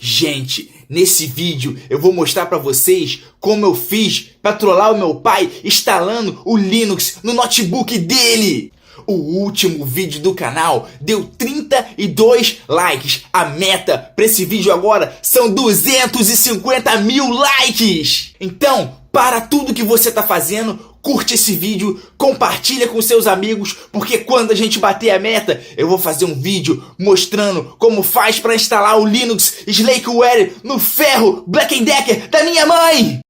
Gente, nesse vídeo eu vou mostrar pra vocês como eu fiz pra trollar o meu pai instalando o Linux no notebook dele. O último vídeo do canal deu 32 likes. A meta pra esse vídeo agora são 250 mil likes. Então, para tudo que você tá fazendo, curte esse vídeo, compartilha com seus amigos, porque quando a gente bater a meta, eu vou fazer um vídeo mostrando como faz para instalar o Linux Slackware no ferro Black & Decker da minha mãe!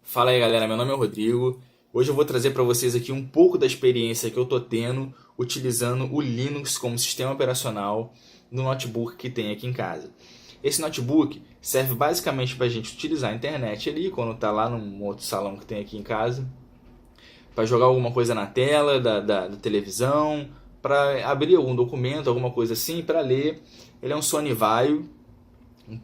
Fala aí galera, meu nome é Rodrigo. Hoje eu vou trazer para vocês aqui um pouco da experiência que eu tô tendo utilizando o Linux como sistema operacional no notebook que tem aqui em casa. Esse notebook serve basicamente para a gente utilizar a internet ali, quando tá lá num outro salão que tem aqui em casa, para jogar alguma coisa na tela da televisão, para abrir algum documento, alguma coisa assim, para ler. Ele é um Sony Vaio,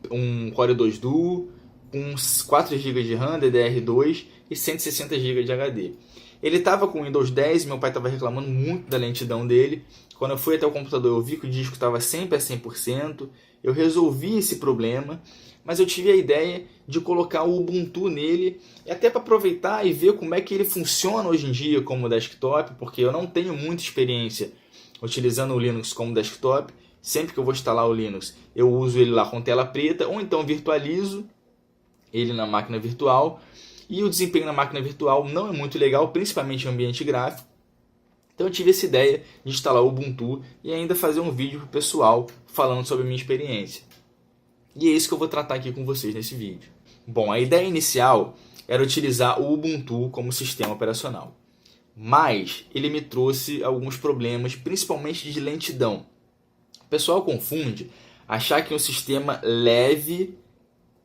um Core 2 Duo, com 4 GB de RAM, DDR2 e 160 GB de HD. Ele estava com Windows 10, meu pai estava reclamando muito da lentidão dele. Quando eu fui até o computador eu vi que o disco estava sempre a 100%, eu resolvi esse problema, mas eu tive a ideia de colocar o Ubuntu nele, até para aproveitar e ver como é que ele funciona hoje em dia como desktop, porque eu não tenho muita experiência utilizando o Linux como desktop. Sempre que eu vou instalar o Linux, eu uso ele lá com tela preta, ou então virtualizo ele na máquina virtual, e o desempenho na máquina virtual não é muito legal, principalmente em ambiente gráfico. Então eu tive essa ideia de instalar o Ubuntu e ainda fazer um vídeo para o pessoal falando sobre a minha experiência. E é isso que eu vou tratar aqui com vocês nesse vídeo. Bom, a ideia inicial era utilizar o Ubuntu como sistema operacional, mas ele me trouxe alguns problemas, principalmente de lentidão. O pessoal confunde achar que um sistema leve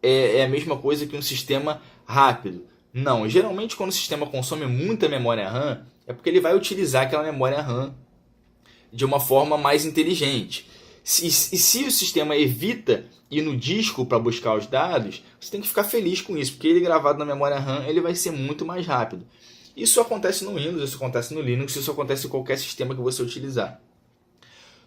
é a mesma coisa que um sistema rápido. Não, geralmente quando o sistema consome muita memória RAM, é porque ele vai utilizar aquela memória RAM de uma forma mais inteligente. E se o sistema evita ir no disco para buscar os dados, você tem que ficar feliz com isso, porque ele gravado na memória RAM ele vai ser muito mais rápido. Isso acontece no Windows, isso acontece no Linux, isso acontece em qualquer sistema que você utilizar.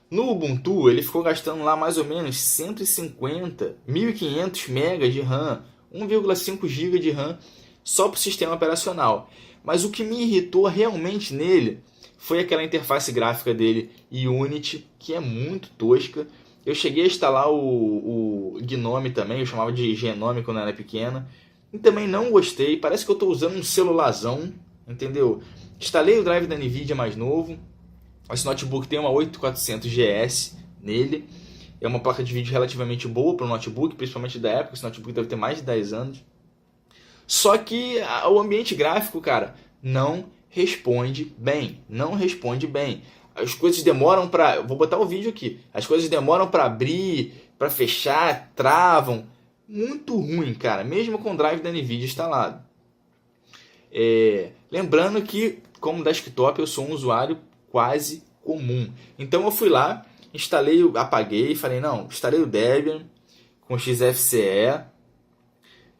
No Ubuntu ele ficou gastando lá mais ou menos 150, 1500 MB de RAM, 1,5 GB de RAM só para o sistema operacional. Mas o que me irritou realmente nele foi aquela interface gráfica dele, Unity, que é muito tosca. Eu cheguei a instalar o Gnome também, eu chamava de Genome quando era pequena, e também não gostei. Parece que eu estou usando um celularzão, entendeu? Instalei o drive da Nvidia mais novo. Esse notebook tem uma 8400 GS nele. É uma placa de vídeo relativamente boa para o notebook, principalmente da época. Esse notebook deve ter mais de 10 anos. Só que o ambiente gráfico, cara, não responde bem. Não responde bem. As coisas demoram para... Vou botar o vídeo aqui. As coisas demoram para abrir, para fechar, travam. Muito ruim, cara. Mesmo com o drive da Nvidia instalado. Lembrando que, como desktop, eu sou um usuário quase comum. Então eu fui lá, instalei, apaguei, falei, não, instalei o Debian com XFCE,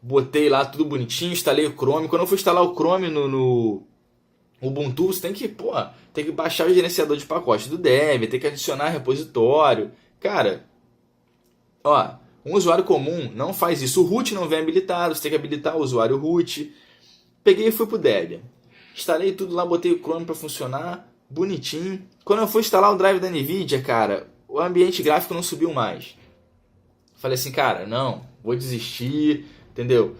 botei lá tudo bonitinho, instalei o Chrome. Quando eu fui instalar o Chrome no Ubuntu, você tem que baixar o gerenciador de pacote do Debian, tem que adicionar repositório. Cara, ó, um usuário comum não faz isso. O root não vem habilitado, você tem que habilitar o usuário root. Peguei e fui pro Debian. Instalei tudo lá, botei o Chrome para funcionar, bonitinho. Quando eu fui instalar o drive da Nvidia, cara, o ambiente gráfico não subiu mais. Falei assim, cara, não, vou desistir, entendeu?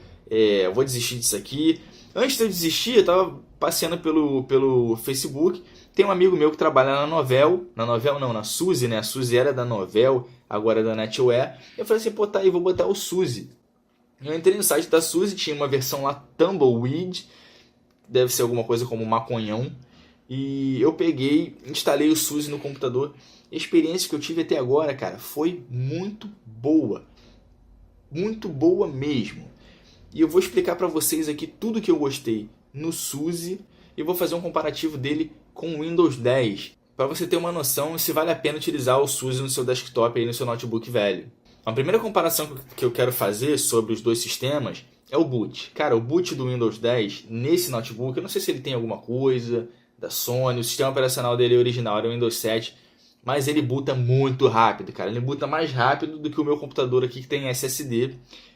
Vou desistir disso aqui. Antes de eu desistir, eu tava passeando pelo Facebook. Tem um amigo meu que trabalha na Novell. Na Novell não, na Suzy, né? A Suzy era da Novell, agora é da NetWare. Eu falei assim, pô, tá aí, vou botar o Suzy. Eu entrei no site da Suzy, tinha uma versão lá, Tumbleweed. Deve ser alguma coisa como maconhão. E eu peguei, instalei o Suzy no computador. A experiência que eu tive até agora, cara, foi muito boa. Muito boa mesmo. E eu vou explicar para vocês aqui tudo que eu gostei no Suzy. E vou fazer um comparativo dele com o Windows 10. Para você ter uma noção se vale a pena utilizar o Suzy no seu desktop aí no seu notebook velho. A primeira comparação que eu quero fazer sobre os dois sistemas é o boot. Cara, o boot do Windows 10 nesse notebook, eu não sei se ele tem alguma coisa da Sony. O sistema operacional dele original era o Windows 7. mas ele boota muito rápido, cara. Ele boota mais rápido do que o meu computador aqui que tem SSD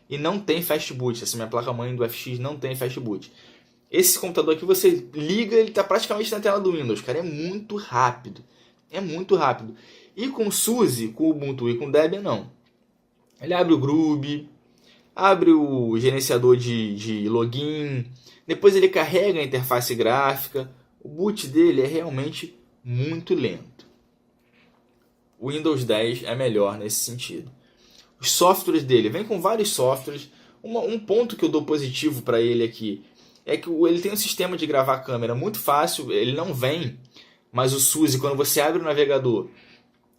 e não tem fast boot. Essa minha placa-mãe do FX não tem fast boot. Esse computador aqui você liga, ele está praticamente na tela do Windows, cara. É muito rápido. É muito rápido. E com o SUSE, com o Ubuntu e com o Debian, não. Ele abre o Groove, abre o gerenciador de login, depois ele carrega a interface gráfica. O boot dele é realmente muito lento. O Windows 10 é melhor nesse sentido. Os softwares dele, vem com vários softwares. Um ponto que eu dou positivo para ele aqui é que ele tem um sistema de gravar câmera muito fácil. Ele não vem, mas o SUSE, quando você abre o navegador,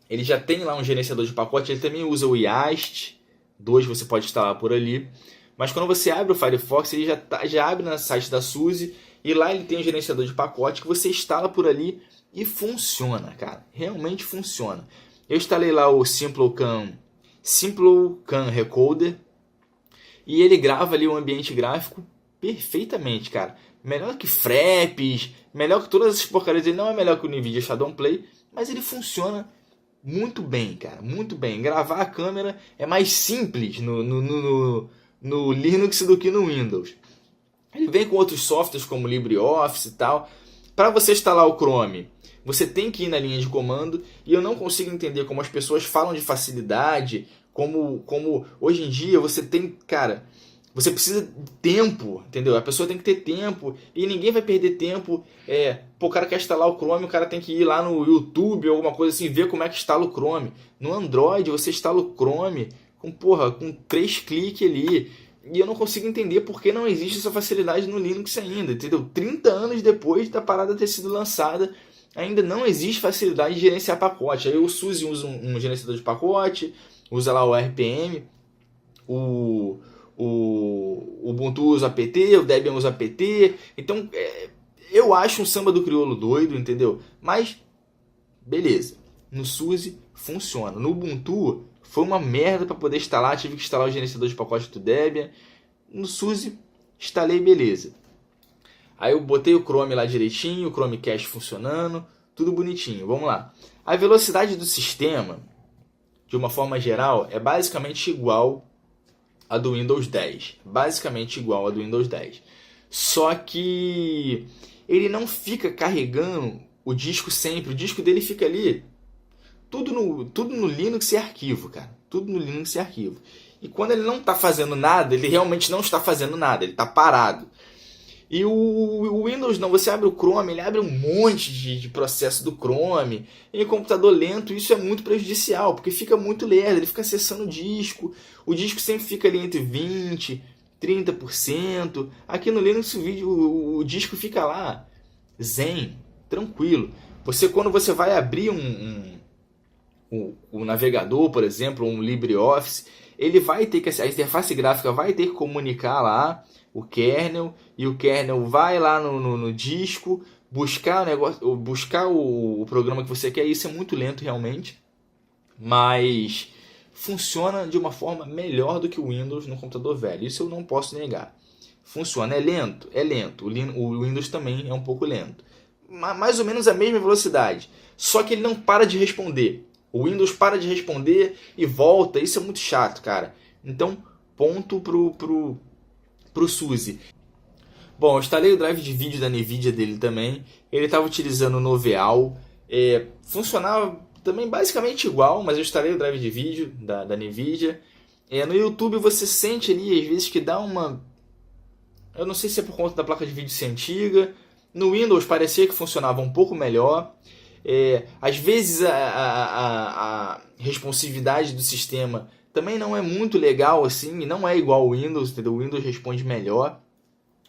ele já tem lá um gerenciador de pacote. Ele também usa o IAST 2, você pode instalar por ali. Mas quando você abre o Firefox, ele já abre no site da SUSE. E lá ele tem um gerenciador de pacote que você instala por ali e funciona, cara. Realmente funciona. Eu instalei lá o SimpleCam Recorder e ele grava ali o ambiente gráfico perfeitamente, cara. Melhor que Fraps, melhor que todas essas porcarias. Ele não é melhor que o NVIDIA Shadow Play, mas ele funciona muito bem, cara. Muito bem. Gravar a câmera é mais simples no Linux do que no Windows. Ele vem com outros softwares como LibreOffice e tal. Para você instalar o Chrome, você tem que ir na linha de comando e eu não consigo entender como as pessoas falam de facilidade, como hoje em dia você tem, cara, você precisa de tempo, entendeu? A pessoa tem que ter tempo e ninguém vai perder tempo. O cara quer instalar o Chrome, o cara tem que ir lá no YouTube ou alguma coisa assim, ver como é que instala o Chrome. No Android você instala o Chrome com 3 cliques ali. E eu não consigo entender por que não existe essa facilidade no Linux ainda, entendeu? 30 anos depois da parada ter sido lançada, ainda não existe facilidade de gerenciar pacote. Aí o SUSE usa um gerenciador de pacote, usa lá o RPM, o Ubuntu usa apt, o Debian usa apt. Então, eu acho um samba do crioulo doido, entendeu? Mas, beleza. No SUSE funciona. No Ubuntu foi uma merda para poder instalar. Tive que instalar o gerenciador de pacote do Debian. No SUSE, instalei, beleza. Aí eu botei o Chrome lá direitinho, o Chromecast funcionando, tudo bonitinho. Vamos lá. A velocidade do sistema, de uma forma geral, é basicamente igual a do Windows 10. Basicamente igual a do Windows 10. Só que ele não fica carregando o disco sempre. O disco dele fica ali. Tudo no Linux é arquivo, cara. Tudo no Linux é arquivo. E quando ele não está fazendo nada, ele realmente não está fazendo nada. Ele está parado. E o Windows não, você abre o Chrome, ele abre um monte de processo do Chrome. Em computador lento, isso é muito prejudicial, porque fica muito lerdo, ele fica acessando o disco. O disco sempre fica ali entre 20%, 30%. Aqui no Linux o disco fica lá, zen, tranquilo. Quando você vai abrir o navegador, por exemplo, um LibreOffice, ele vai ter que, a interface gráfica vai ter que comunicar lá o kernel, e o kernel vai lá no disco buscar o negócio, buscar o programa que você quer. Isso é muito lento realmente, mas funciona de uma forma melhor do que o Windows no computador velho. Isso eu não posso negar. Funciona, é lento, é lento. O Windows também é um pouco lento, mais ou menos a mesma velocidade, só que ele não para de responder. O Windows para de responder e volta. Isso é muito chato, cara. Então, ponto pro SUSE. Bom, eu instalei o drive de vídeo da NVIDIA dele também. Ele estava utilizando o Noveal. Funcionava também basicamente igual, mas eu instalei o drive de vídeo da NVIDIA. No YouTube você sente ali, às vezes, que dá uma... Eu não sei se é por conta da placa de vídeo ser antiga. No Windows parecia que funcionava um pouco melhor. Às vezes a responsividade do sistema também não é muito legal assim, não é igual ao Windows, entendeu? O Windows responde melhor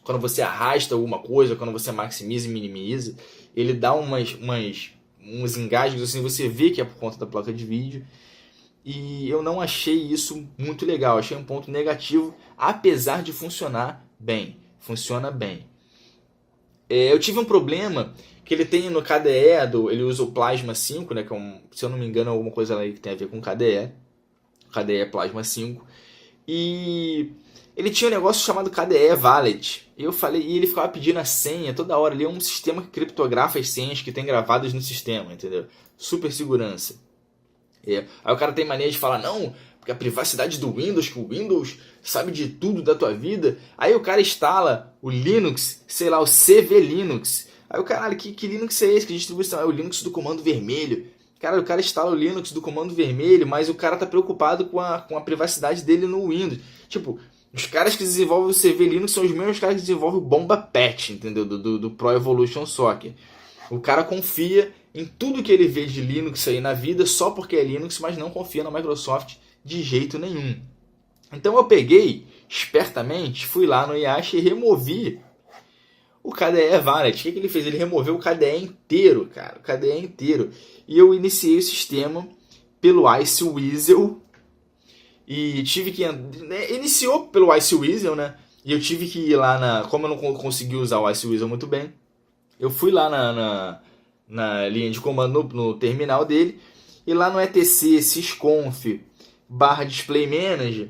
quando você arrasta alguma coisa, quando você maximiza e minimiza, ele dá uns engasgos assim, você vê que é por conta da placa de vídeo. E eu não achei isso muito legal, achei um ponto negativo, apesar de funcionar bem, funciona bem. Eu tive um problema que ele tem no KDE, ele usa o Plasma 5, né, que se eu não me engano é alguma coisa lá que tem a ver com KDE Plasma 5. e ele tinha um negócio chamado KDE Wallet. E eu falei, e ele ficava pedindo a senha toda hora. Ele é um sistema que criptografa as senhas que tem gravadas no sistema, entendeu? Super segurança. Aí o cara tem mania de falar, não, porque a privacidade do Windows, que o Windows sabe de tudo da tua vida. Aí o cara instala o Linux, sei lá, o CV Linux. Aí o caralho, que Linux é esse? Que distribuição? É o Linux do comando vermelho. Cara, o cara instala o Linux do comando vermelho, mas o cara tá preocupado com a privacidade dele no Windows. Tipo, os caras que desenvolvem o CV Linux são os mesmos caras que desenvolvem o Bomba Patch, entendeu? Do Pro Evolution Soccer. O cara confia em tudo que ele vê de Linux aí na vida só porque é Linux, mas não confia na Microsoft de jeito nenhum. Então eu peguei, espertamente, fui lá no Yash e removi o KDE Wallet. O que ele fez? Ele removeu o KDE inteiro, cara. O KDE inteiro. E eu iniciei o sistema pelo Iceweasel. E tive que... Iniciou pelo Iceweasel, né? E eu tive que ir lá na... Como eu não consegui usar o Iceweasel muito bem, eu fui lá na linha de comando no terminal dele. E lá no etc sysconf /display manager,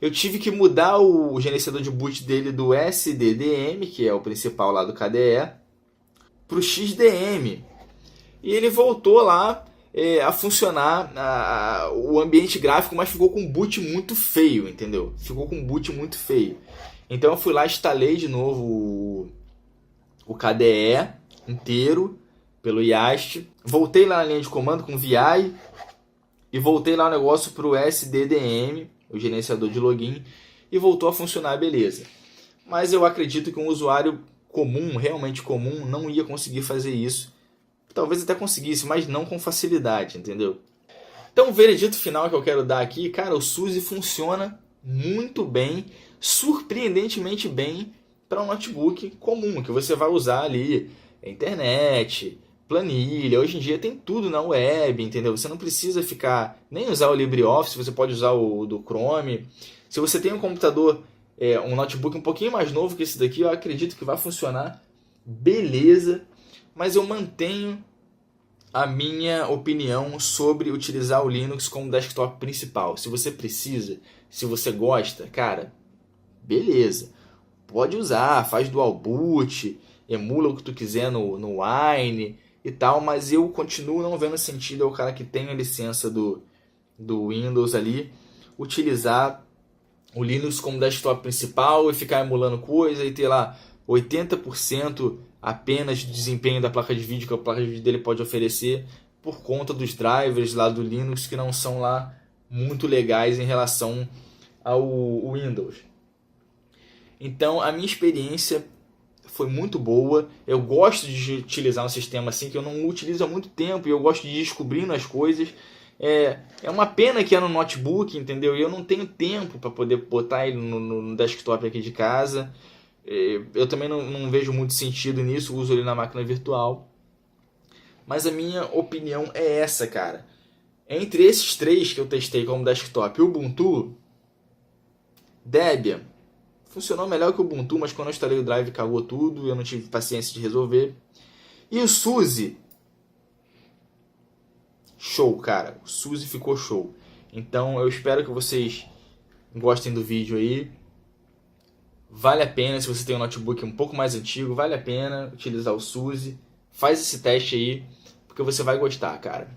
eu tive que mudar o gerenciador de boot dele do SDDM, que é o principal lá do KDE, para o XDM. E ele voltou lá a funcionar o ambiente gráfico, mas ficou com um boot muito feio, entendeu? Ficou com um boot muito feio. Então eu fui lá, instalei de novo o KDE inteiro pelo YAST. Voltei lá na linha de comando com VI e voltei lá o negócio para o SDDM, o gerenciador de login, e voltou a funcionar, beleza. Mas eu acredito que um usuário comum, realmente comum, não ia conseguir fazer isso. Talvez até conseguisse, mas não com facilidade, entendeu? Então o veredito final que eu quero dar aqui, cara, o SUSE funciona muito bem, surpreendentemente bem, para um notebook comum, que você vai usar ali, internet, planilha. Hoje em dia tem tudo na web, entendeu? Você não precisa nem usar o LibreOffice, você pode usar o do Chrome. Se você tem um computador, um notebook um pouquinho mais novo que esse daqui, eu acredito que vai funcionar beleza. Mas eu mantenho a minha opinião sobre utilizar o Linux como desktop principal. Se você precisa, se você gosta, cara, beleza. Pode usar, faz dual boot, emula o que tu quiser no Wine e tal, mas eu continuo não vendo sentido ao cara que tem a licença do Windows ali utilizar o Linux como desktop principal e ficar emulando coisa e ter lá 80% apenas de desempenho da placa de vídeo que a placa de vídeo dele pode oferecer por conta dos drivers lá do Linux que não são lá muito legais em relação ao Windows. Então a minha experiência foi muito boa. Eu gosto de utilizar um sistema assim que eu não utilizo há muito tempo e eu gosto de ir descobrindo as coisas. É uma pena que é no notebook, entendeu? E eu não tenho tempo para poder botar ele no desktop aqui de casa. Eu também não vejo muito sentido nisso, uso ele na máquina virtual. Mas a minha opinião é essa, cara. Entre esses três que eu testei como desktop, o Ubuntu, Debian, funcionou melhor que o Ubuntu, mas quando eu instalei o drive cagou tudo, eu não tive paciência de resolver. E o SUSE, show, cara. O SUSE ficou show. Então eu espero que vocês gostem do vídeo aí. Vale a pena, se você tem um notebook um pouco mais antigo, vale a pena utilizar o SUSE. Faz esse teste aí, porque você vai gostar, cara.